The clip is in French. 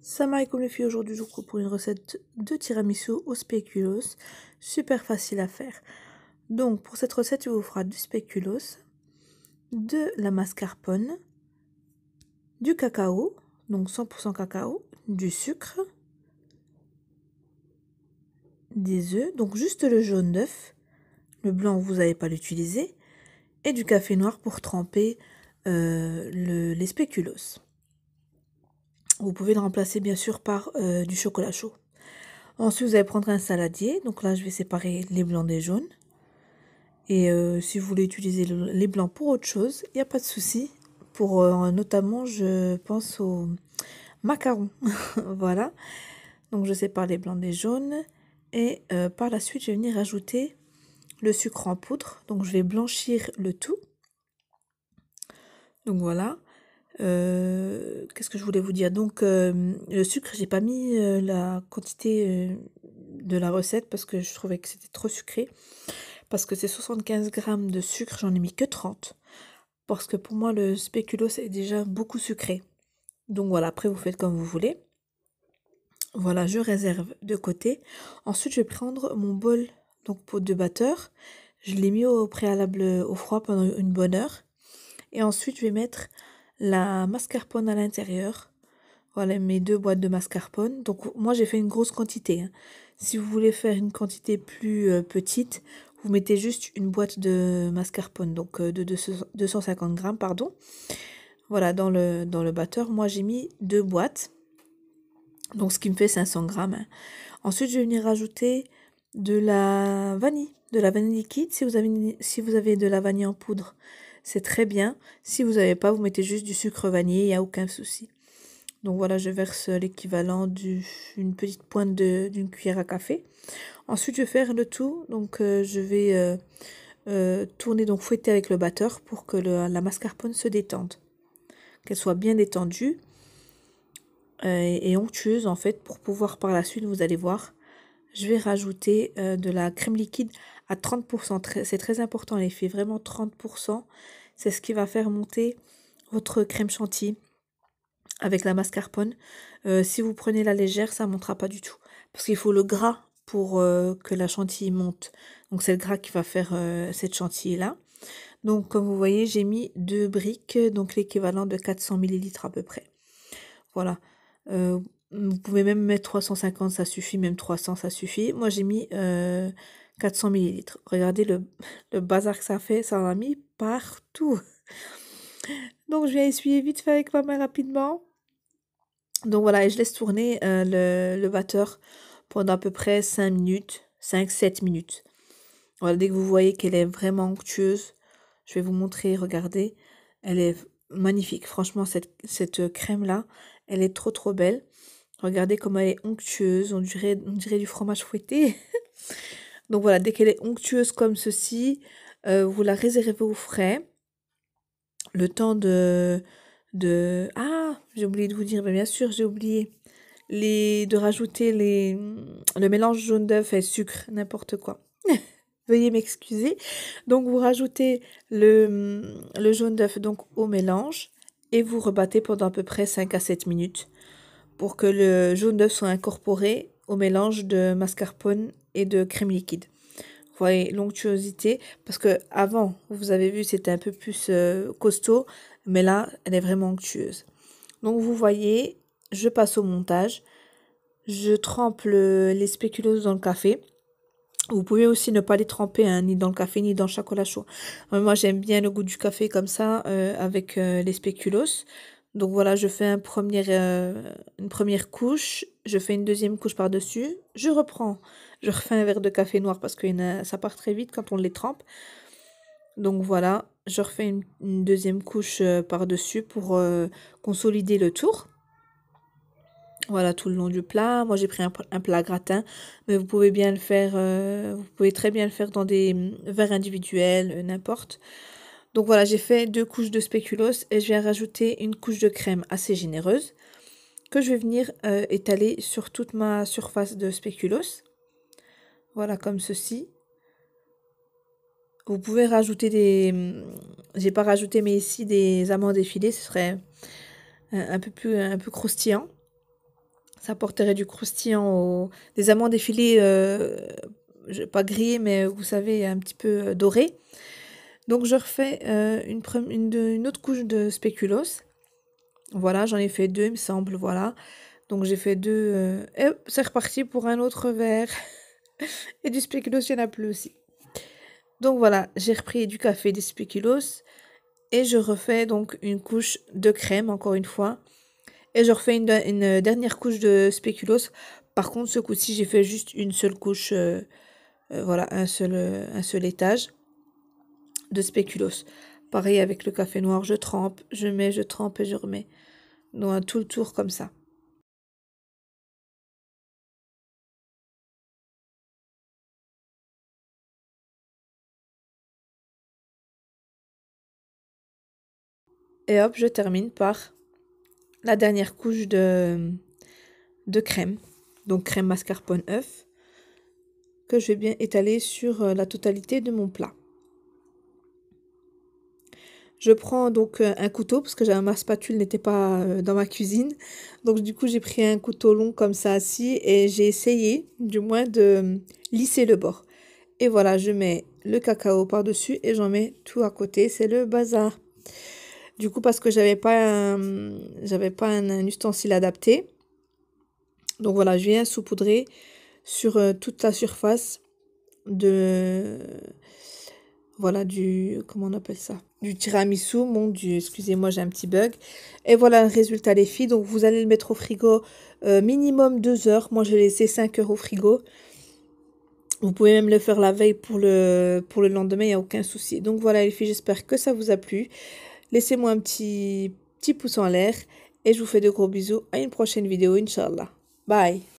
Salam alaikum les filles, aujourd'hui je vous propose une recette de tiramisu au spéculoos, super facile à faire. Donc pour cette recette il vous fera du spéculoos, de la mascarpone, du cacao, donc 100% cacao, du sucre, des œufs, donc juste le jaune d'œuf, le blanc vous n'allez pas l'utiliser, et du café noir pour tremper les spéculoos. Vous pouvez le remplacer bien sûr par du chocolat chaud. Ensuite, vous allez prendre un saladier. Donc là, je vais séparer les blancs des jaunes. Et si vous voulez utiliser les blancs pour autre chose, il n'y a pas de souci. Pour notamment, je pense aux macarons. Voilà. Donc je sépare les blancs des jaunes. Et par la suite, je vais venir ajouter le sucre en poudre. Donc je vais blanchir le tout. Donc voilà. Qu'est-ce que je voulais vous dire? Donc le sucre, j'ai pas mis la quantité de la recette parce que je trouvais que c'était trop sucré. Parce que c'est 75 grammes de sucre, j'en ai mis que 30. Parce que pour moi, le spéculoos est déjà beaucoup sucré. Donc voilà, après vous faites comme vous voulez. Voilà, je réserve de côté. Ensuite, je vais prendre mon bol de batteur. Je l'ai mis au préalable au froid pendant une bonne heure. Et ensuite, je vais mettre la mascarpone à l'intérieur. Voilà mes 2 boîtes de mascarpone. Donc moi, j'ai fait une grosse quantité. Si vous voulez faire une quantité plus petite, vous mettez juste une boîte de mascarpone, donc de 250 grammes, pardon. Voilà, dans le batteur, moi j'ai mis 2 boîtes, donc ce qui me fait 500 grammes. Ensuite, je vais venir rajouter de la vanille liquide. Si vous avez de la vanille en poudre, c'est très bien. Si vous n'avez pas, vous mettez juste du sucre vanillé, il n'y a aucun souci. Donc voilà, je verse l'équivalent d'une petite pointe d'une cuillère à café. Ensuite, je vais faire le tout. Donc je vais tourner, donc fouetter avec le batteur pour que la mascarpone se détende. Qu'elle soit bien détendue et onctueuse en fait, pour pouvoir par la suite, vous allez voir, je vais rajouter de la crème liquide à 30%. C'est très important les filles, vraiment 30%. C'est ce qui va faire monter votre crème chantilly avec la mascarpone. Si vous prenez la légère, ça ne montera pas du tout. Parce qu'il faut le gras pour que la chantilly monte. Donc c'est le gras qui va faire cette chantilly-là. Donc comme vous voyez, j'ai mis 2 briques, donc l'équivalent de 400 ml à peu près. Voilà. Vous pouvez même mettre 350, ça suffit, même 300, ça suffit. Moi j'ai mis 400 ml. Regardez le bazar que ça fait, ça en a mis partout. Donc je vais essuyer vite fait avec ma main rapidement. Donc voilà, et je laisse tourner le batteur pendant à peu près 5 minutes, 5-7 minutes. Voilà, dès que vous voyez qu'elle est vraiment onctueuse, je vais vous montrer, regardez, elle est magnifique. Franchement, cette crème-là, elle est trop trop belle. Regardez comme elle est onctueuse, on dirait du fromage fouetté. Donc voilà, dès qu'elle est onctueuse comme ceci, vous la réservez au frais. Le temps Ah, j'ai oublié de vous dire, bien sûr, j'ai oublié de rajouter le mélange jaune d'œuf et sucre, n'importe quoi. Veuillez m'excuser. Donc vous rajoutez le jaune d'œuf donc au mélange et vous rebattez pendant à peu près 5 à 7 minutes pour que le jaune d'œuf soit incorporé au mélange de mascarpone et de crème liquide. Vous voyez l'onctuosité, parce que avant, vous avez vu, c'était un peu plus costaud, mais là, elle est vraiment onctueuse. Donc vous voyez, je passe au montage. Je trempe les spéculoos dans le café. Vous pouvez aussi ne pas les tremper, hein, ni dans le café, ni dans le chocolat chaud. Moi, j'aime bien le goût du café comme ça, avec les spéculoos. Donc voilà, je fais une première couche, je fais une deuxième couche par-dessus, je reprends, je refais un verre de café noir parce que ça part très vite quand on les trempe. Donc voilà, je refais une deuxième couche par-dessus pour consolider le tour. Voilà, tout le long du plat. Moi, j'ai pris un plat gratin, mais vous pouvez bien le faire, vous pouvez très bien le faire dans des verres individuels, n'importe. Donc voilà, j'ai fait 2 couches de spéculoos et je viens rajouter une couche de crème assez généreuse que je vais venir étaler sur toute ma surface de spéculoos. Voilà, comme ceci. Vous pouvez rajouter j'ai pas rajouté, mais ici des amandes effilées, ce serait un peu croustillant. Ça apporterait du croustillant des amandes effilées, pas grillées, mais vous savez, un petit peu dorées. Donc je refais une autre couche de spéculoos. Voilà, j'en ai fait 2, il me semble, voilà. Donc j'ai fait 2, et c'est reparti pour un autre verre. Et du spéculoos, il y en a plus aussi. Donc voilà, j'ai repris du café, des spéculoos. Et je refais donc une couche de crème, encore une fois. Et je refais une dernière couche de spéculoos. Par contre, ce coup-ci, j'ai fait juste une seule couche, voilà, un seul étage de spéculoos. Pareil avec le café noir, je trempe, je mets, je trempe et je remets. Donc tout le tour comme ça. Et hop, je termine par la dernière couche de crème. Donc crème mascarpone œuf, que je vais bien étaler sur la totalité de mon plat. Je prends donc un couteau parce que ma spatule n'était pas dans ma cuisine. Donc du coup, j'ai pris un couteau long comme ça assis et j'ai essayé du moins de lisser le bord. Et voilà, je mets le cacao par-dessus et j'en mets tout à côté. C'est le bazar. Du coup, parce que j'avais pas un ustensile adapté. Donc voilà, je viens saupoudrer sur toute la surface de voilà comment on appelle ça, du tiramisu. Mon Dieu, excusez-moi, j'ai un petit bug. Et voilà le résultat, les filles. Donc vous allez le mettre au frigo minimum 2 heures. Moi j'ai laissé 5 heures au frigo. Vous pouvez même le faire la veille pour le lendemain, il n'y a aucun souci. Donc voilà les filles, j'espère que ça vous a plu. Laissez-moi un petit pouce en l'air et je vous fais de gros bisous. À une prochaine vidéo, Inch'Allah. Bye.